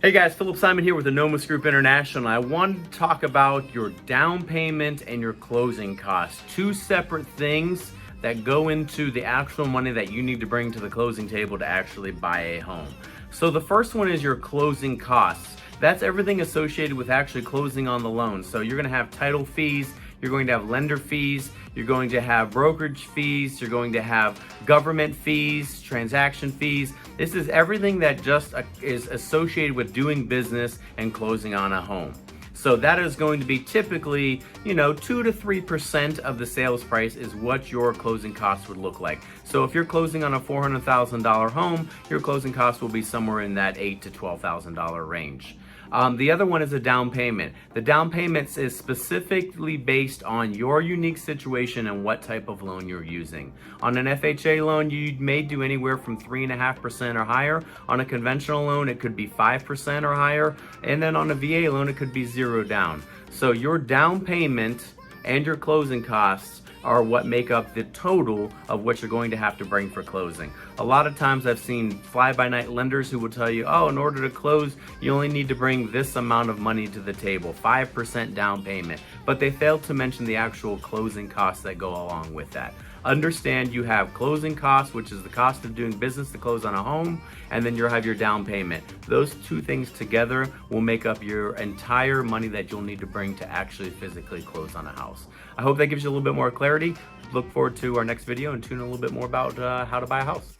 Hey guys, Philip Simon here with the Nomus Group International. I wanted to talk about your down payment and your closing costs. Two separate things that go into the actual money that you need to bring to the closing table to actually buy a home. So the first one is your closing costs. That's everything associated with actually closing on the loan. So you're going to have title fees, you're going to have lender fees, you're going to have brokerage fees, you're going to have government fees, transaction fees. This is everything that just is associated with doing business and closing on a home. So that is going to be typically, 2 to 3% of the sales price is what your closing costs would look like. So if you're closing on a $400,000 home, your closing costs will be somewhere in that $8,000 to $12,000 range. The other one is a down payment. The down payment is specifically based on your unique situation and what type of loan you're using. On an FHA loan, you may do anywhere from 3.5% or higher. On a conventional loan, it could be 5% or higher. And then on a VA loan, it could be 0 down. So your down payment and your closing costs are what make up the total of what you're going to have to bring for closing. A lot of times I've seen fly-by-night lenders who will tell you, oh, in order to close, you only need to bring this amount of money to the table, 5% down payment, but they fail to mention the actual closing costs that go along with that. Understand you have closing costs, which is the cost of doing business to close on a home, and then you have your down payment. Those two things together will make up your entire money that you'll need to bring to actually physically close on a house. I hope that gives you a little bit more clarity. Look forward to our next video and tune in a little bit more about how to buy a house.